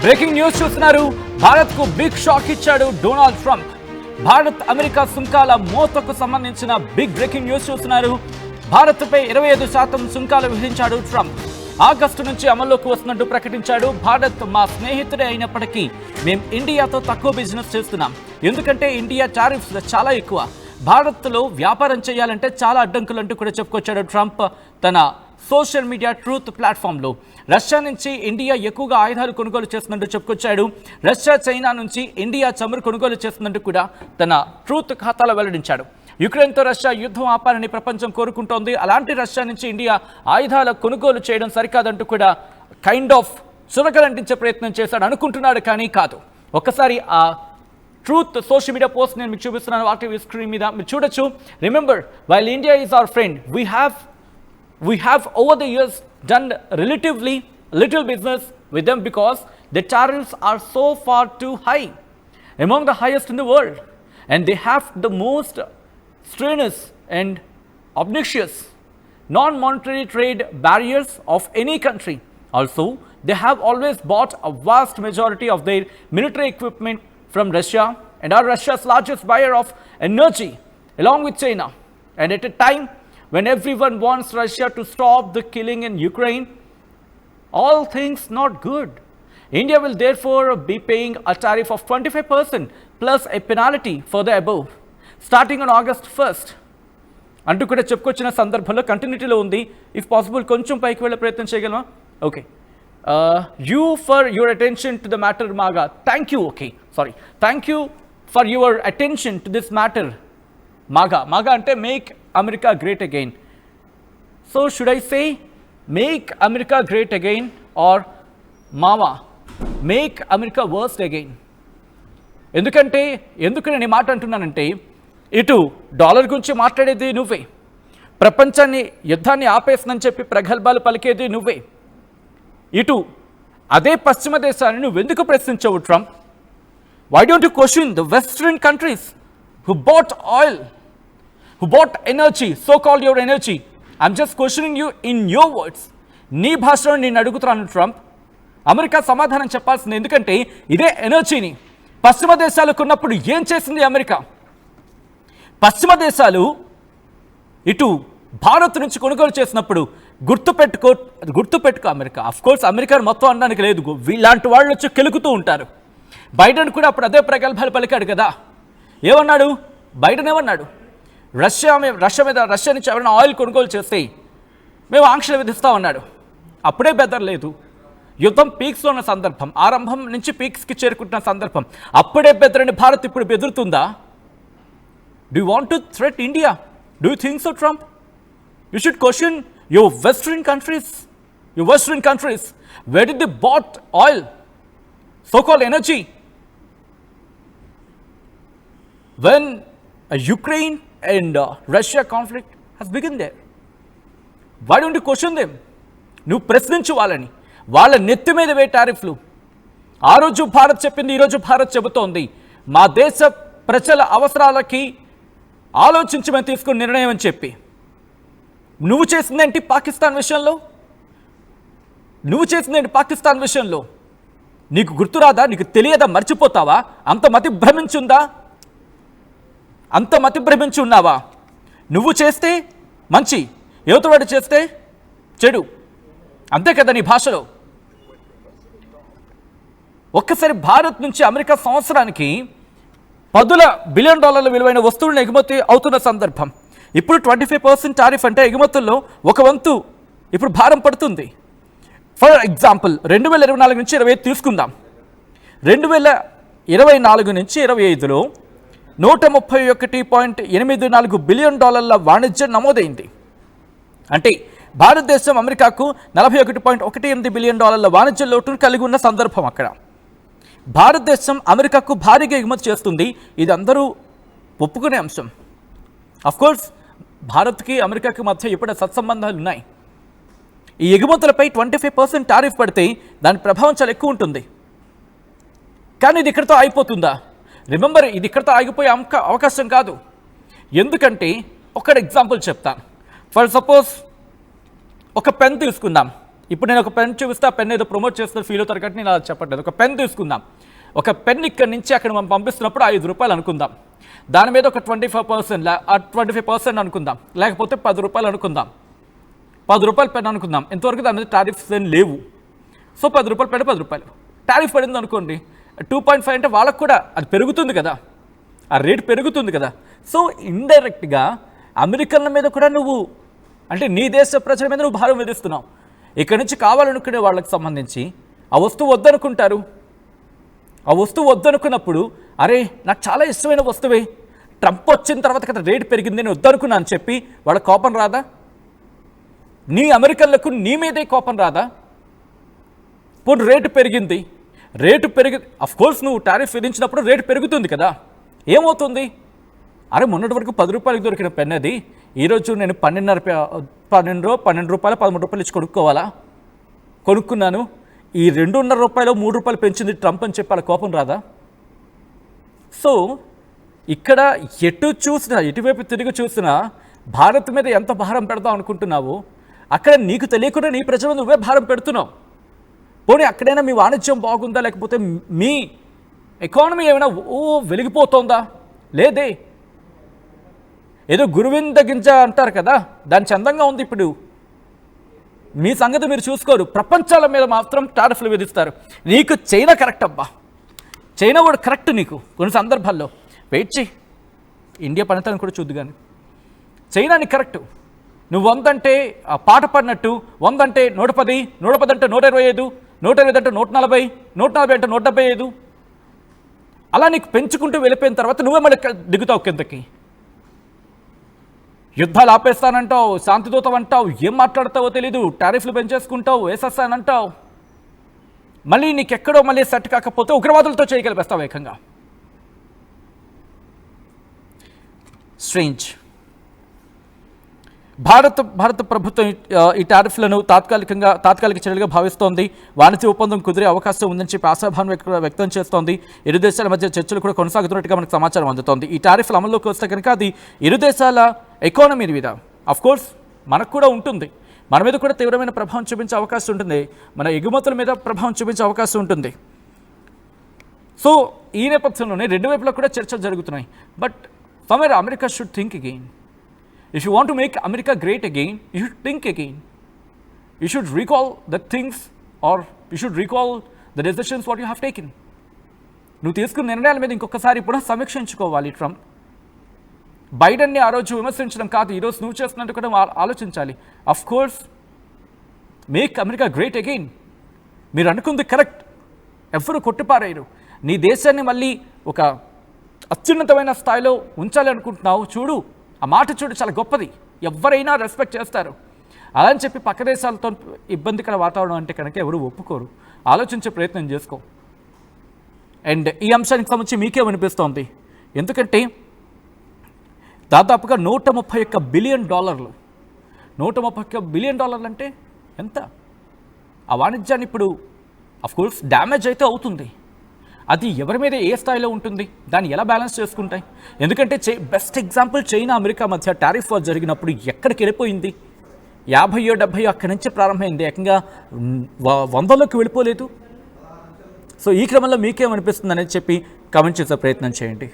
Breaking news చూస్తున్నారు. భారత్ కు big shock ఇచ్చాడు డొనాల్డ్ ట్రంప్. భారత్ అమెరికా సుంకాల మోతకు సంబంధించిన బిగ్ బ్రేకింగ్ న్యూస్ చూస్తున్నారు. భారత్పై 25% సుంకాలు విధించాడు ట్రంప్. ఆగస్టు నుంచి అమల్లోకి వస్తున్నట్టు ప్రకటించాడు. భారత్ మా స్నేహితుడే అయినప్పటికీ మేము ఇండియాతో తక్కువ బిజినెస్ చేస్తున్నాం, ఎందుకంటే ఇండియా టారిఫ్స్ చాలా ఎక్కువ. భారత్లో వ్యాపారం చేయాలంటే చాలా అడ్డంకులు అంటూ కూడా చెప్పుకొచ్చాడు ట్రంప్ తన సోషల్ మీడియా ట్రూత్ ప్లాట్ఫామ్లో. రష్యా నుంచి ఇండియా ఎక్కువగా ఆయుధాలు కొనుగోలు చేస్తున్నట్టు చెప్పుకొచ్చాడు. రష్యా చైనా నుంచి ఇండియా చమురు కొనుగోలు చేస్తున్నట్టు కూడా తన ట్రూత్ ఖాతాలో వెల్లడించాడు. యుక్రెయిన్తో రష్యా యుద్ధం ఆపాలని ప్రపంచం కోరుకుంటోంది. అలాంటి రష్యా నుంచి ఇండియా ఆయుధాల కొనుగోలు చేయడం సరికాదంటూ కూడా కైండ్ ఆఫ్ చురకలంటించే ప్రయత్నం చేశాడు అనుకుంటున్నాడు, కానీ కాదు. ఒక్కసారి ఆ ట్రూత్ సోషల్ మీడియా పోస్ట్ నేను మీకు చూపిస్తున్నాను. ఆర్టీవీ స్క్రీన్ మీద మీరు చూడొచ్చు. Remember, while India is our friend, we have over the years done relatively little business with them because the tariffs are so far too high, among the highest in the world, and they have the most strenuous and obnoxious non-monetary trade barriers of any country. Also, they have always bought a vast majority of their military equipment from Russia and are Russia's largest buyer of energy along with China. And at a time when everyone wants Russia to stop the killing in Ukraine, all things not good. India will therefore be paying a tariff of 25% plus a penalty for the above, starting on August 1st. అంటూ కూడా చెప్పుకొచ్చిన సందర్భంలో కంటిన్యూటీలో ఉంది. If possible కొంచెం పైకి వెళ్ళే ప్రయత్నం చేయగలమా? Okay. You for your attention to the matter MAGA. Thank you. Okay, sorry. Thank you for your attention to this matter MAGA. MAGA అంటే make America great again. So should I say make America great again or mama make America worst again? ఎందుకు నేను ఈ మాట అంటున్నానంటే, ఇటు dollar గురించి మాట్లాడేది నువ్వే, ప్రపంచాన్ని యుద్ధాన్ని ఆపేస్తుందని చెప్పి ప్రగల్భాలు పలికేది నువ్వే. ఇటు అదే పశ్చిమ దేశాన్ని నువ్వెందుకు ప్రశ్నించవు Trump? Why don't you question the Western countries who bought oil, who bought energy, so-called your energy? I'm just questioning you in your words. నీ భాషలో నేను అడుగుతున్నాను ట్రంప్. అమెరికా సమాధానం చెప్పాల్సింది, ఎందుకంటే ఇదే ఎనర్జీని పశ్చిమ దేశాలకు ఉన్నప్పుడు ఏం చేసింది అమెరికా? పశ్చిమ దేశాలు ఇటు భారత్ నుంచి కొనుగోలు చేసినప్పుడు గుర్తుపెట్టుకో అమెరికా. అఫ్కోర్స్ అమెరికాను మొత్తం అనడానికి లేదు, వీళ్ళంటి వాళ్ళు వచ్చి కెలుకుతూ ఉంటారు. బైడెన్ కూడా అప్పుడు అదే ప్రగల్భాలు పలికాడు కదా. ఏమన్నాడు బైడెన్? ఏమన్నాడు? రష్యా నుంచి ఎవరైనా ఆయిల్ కొనుగోలు చేస్తే మేము ఆంక్షలు విధిస్తామన్నాడు. అప్పుడే బెదరలేదు. యుద్ధం పీక్స్లో ఉన్న సందర్భం, ఆరంభం నుంచి పీక్స్కి చేరుకుంటున్న సందర్భం. అప్పుడే బెదరని భారత్ ఇప్పుడు బెదురుతుందా? Do you want to threat India? Do you think so Trump? You should question your western countries. Where did the bought oil, so-called energy, when Ukraine and Russia conflict has begun there? Why don't you question them? నువ్వు ప్రశ్నించు వాళ్ళని. వాళ్ళ నెత్తి మీద వే టారిఫ్లు. ఆ రోజు భారత్ చెప్పింది, ఈరోజు భారత్ చెబుతోంది మా దేశ ప్రజల అవసరాలకి ఆలోచించి మేము తీసుకున్న నిర్ణయం అని చెప్పి. నువ్వు చేసిందేంటి పాకిస్తాన్ విషయంలో? నీకు గుర్తురాదా? నీకు తెలియదా? మర్చిపోతావా? అంత మతి భ్రమించి ఉన్నావా? నువ్వు చేస్తే మంచి, యువతవాడు చేస్తే చెడు, అంతే కదా నీ భాషలో. ఒక్కసారి భారత్ నుంచి అమెరికా సంవత్సరానికి $10 బిలియన్ విలువైన వస్తువులను ఎగుమతి అవుతున్న సందర్భం. ఇప్పుడు 25% టారిఫ్ అంటే ఎగుమతుల్లో ఒక వంతు ఇప్పుడు భారం పడుతుంది. ఫర్ ఎగ్జాంపుల్ 2024 నుంచి 25 తీసుకుందాం. 2024 నుంచి 25లో $131.84 బిలియన్ వాణిజ్యం నమోదైంది. అంటే భారతదేశం అమెరికాకు $41.18 బిలియన్ వాణిజ్య లోటును కలిగి ఉన్న సందర్భం. అక్కడ భారతదేశం అమెరికాకు భారీగా ఎగుమతి చేస్తుంది. ఇది అందరూ ఒప్పుకునే అంశం. అఫ్కోర్స్ భారత్కి అమెరికాకి మధ్య ఇప్పుడు సత్సంబంధాలు ఉన్నాయి. ఈ ఎగుమతులపై 25% టారిఫ్ పడితే దాని ప్రభావం చాలా ఎక్కువ ఉంటుంది. కానీ ఇది ఇక్కడితో అయిపోతుందా? రిమెంబర్, ఇది ఇక్కడితో ఆగిపోయే అవకాశం కాదు. ఎందుకంటే ఒక ఎగ్జాంపుల్ చెప్తాను. ఫర్ సపోజ్ ఒక పెన్ తీసుకుందాం. ఇప్పుడు నేను ఒక పెన్ చూపిస్తే ఆ పెన్ ఏదో ప్రమోట్ చేస్తున్న ఫీల్ అవుతారు కాబట్టి నేను అలా చెప్పట్లేదు. ఒక పెన్ తీసుకుందాం. ఒక పెన్ ఇక్కడి నుంచి అక్కడ మనం పంపిస్తున్నప్పుడు ₹5 అనుకుందాం. దాని మీద ఒక 25% అనుకుందాం, లేకపోతే ₹10 అనుకుందాం. ₹10 పెన్ అనుకుందాం. ఇంతవరకు దాని మీద టారిఫ్స్ ఏం లేవు. So ₹10 pen ₹10. టారిఫ్ పడింది అనుకోండి, 2.5 అంటే వాళ్ళకు కూడా అది పెరుగుతుంది కదా, ఆ రేటు పెరుగుతుంది కదా. సో ఇండైరెక్ట్గా అమెరికన్ల మీద కూడా నువ్వు, అంటే నీ దేశ ప్రజల మీద నువ్వు భారం విధిస్తున్నావు. ఇక్కడి నుంచి కావాలనుకునే వాళ్ళకి సంబంధించి ఆ వస్తువు వద్దనుకుంటారు. ఆ వస్తువు వద్దనుకున్నప్పుడు, అరే నాకు చాలా ఇష్టమైన వస్తువే, ట్రంప్ వచ్చిన తర్వాత కదా రేటు పెరిగింది, నేను వద్దనుకున్నా అని చెప్పి వాళ్ళ కోపం రాదా? నీ అమెరికన్లకు నీ మీదే కోపం రాదా? పోనీ రేటు పెరిగింది, అఫ్కోర్స్ నువ్వు టారిఫ్ విధించినప్పుడు రేటు పెరుగుతుంది కదా, ఏమవుతుంది? అరే మొన్నటి వరకు ₹10 దొరికిన పెన్ అది ఈరోజు నేను ₹13 ఇచ్చి కొనుక్కున్నాను. ఈ ₹2.5 ₹3 పెంచింది ట్రంప్ అని చెప్పి వాళ్ళ కోపం రాదా? సో ఇక్కడ ఎటువైపు తిరిగి చూసినా భారత్ మీద ఎంత భారం పెడతావు అనుకుంటున్నావు, అక్కడ నీకు తెలియకుండా నీ ప్రజలు నువ్వే భారం పెడుతున్నావు. పోనీ అక్కడైనా మీ వాణిజ్యం బాగుందా, లేకపోతే మీ ఎకానమీ ఏమైనా వెలిగిపోతుందా? లేదే. ఏదో గురువింద గింజ అంటారు కదా, దాని చందంగా ఉంది. ఇప్పుడు మీ సంగతి మీరు చూసుకోరు, ప్రపంచాల మీద మాత్రం టారిఫ్లు విధిస్తారు. నీకు చైనా కరెక్ట్ అబ్బా, చైనా కూడా కరెక్ట్ నీకు కొన్ని సందర్భాల్లో. వెయిట్ చేయి, ఇండియా పనితనం కూడా చూద్దు. కానీ చైనా నీకు కరెక్ట్. నువ్వు 100 అంటే పాట పడినట్టు 100 అంటే 110, 110 అంటే 125, 125 అంటే 140, 140 అంటే 175, అలా నీకు పెంచుకుంటూ వెళ్ళిపోయిన తర్వాత నువ్వే మళ్ళీ దిగుతావు కిందకి. యుద్ధాలు ఆపేస్తానంటావు, శాంతిదూతం అంటావు, ఏం మాట్లాడతావో తెలీదు, టారిఫ్లు పెంచేసుకుంటావు, వేసేస్తానంటావు, మళ్ళీ నీకెక్కడో మళ్ళీ సెట్ కాకపోతే ఉగ్రవాదులతో చేయగలిపేస్తావు ఏకంగా. స్ట్రేంజ్. భారత ప్రభుత్వం ఈ టారిఫ్లను తాత్కాలిక చర్యలుగా భావిస్తోంది. వాణిజ్య ఒప్పందం కుదిరే అవకాశం ఉందని చెప్పి ఆశాభావం వ్యక్తం చేస్తోంది. ఇరు దేశాల మధ్య చర్చలు కూడా కొనసాగుతున్నట్టుగా మనకు సమాచారం అందుతోంది. ఈ టారిఫ్లు అమల్లోకి వస్తే కనుక అది ఇరు దేశాల ఎకానమీ మీద అఫ్కోర్స్ మనకు కూడా ఉంటుంది, మన మీద కూడా తీవ్రమైన ప్రభావం చూపించే అవకాశం ఉంటుంది, మన ఎగుమతుల మీద ప్రభావం చూపించే అవకాశం ఉంటుంది. సో ఈ నేపథ్యంలోనే రెండు వైపులా కూడా చర్చలు జరుగుతున్నాయి. But somewhere America should think again. If you want to make America great again, you should think again. You should recall the things, or you should recall the decisions what you have taken. నువ్వు తీసుకున్న నిర్ణయాల మీద ఇంకొకసారి ఇప్పుడు సమీక్షించుకోవాలి. Trump బైడెన్ని ఆ రోజు విమర్శించడం కాదు, ఈరోజు నువ్వు చేస్తున్నట్టు కూడా ఆలోచించాలి. Of course make America great again, మీరు అనుకుంది కరెక్ట్, ఎవరు కొట్టిపారాయరు. నీ దేశాన్ని మళ్ళీ ఒక అత్యున్నతమైన స్థాయిలో ఉంచాలి అనుకుంటున్నావు, చూడు ఆ మాట చూడు, చాలా గొప్పది, ఎవరైనా రెస్పెక్ట్ చేస్తారు. అలా అని చెప్పి పక్క దేశాలతో ఇబ్బందికర వాతావరణం అంటే కనుక ఎవరు ఒప్పుకోరు. ఆలోచించే ప్రయత్నం చేసుకో. అండ్ ఈ అంశానికి సంబంధించి మీకే వినిపిస్తోంది, ఎందుకంటే దాదాపుగా $131 బిలియన్, $131 బిలియన్ అంటే ఎంత? ఆ వాణిజ్యాన్ని ఇప్పుడు అఫ్కోర్స్ డ్యామేజ్ అయితే అవుతుంది, అది ఎవరి మీద ఏ స్థాయిలో ఉంటుంది, దాన్ని ఎలా బ్యాలెన్స్ చేసుకుంటాయి? ఎందుకంటే బెస్ట్ ఎగ్జాంపుల్ చైనా అమెరికా మధ్య టారిఫ్ వార్ జరిగినప్పుడు ఎక్కడికి వెళ్ళిపోయింది? 50-70 అక్కడి నుంచి ప్రారంభమైంది, ఏకంగా 100లోకి వెళ్ళిపోలేదు. సో ఈ క్రమంలో మీకేమనిపిస్తుంది అనేది చెప్పి కామెంట్ చేసే ప్రయత్నం చేయండి.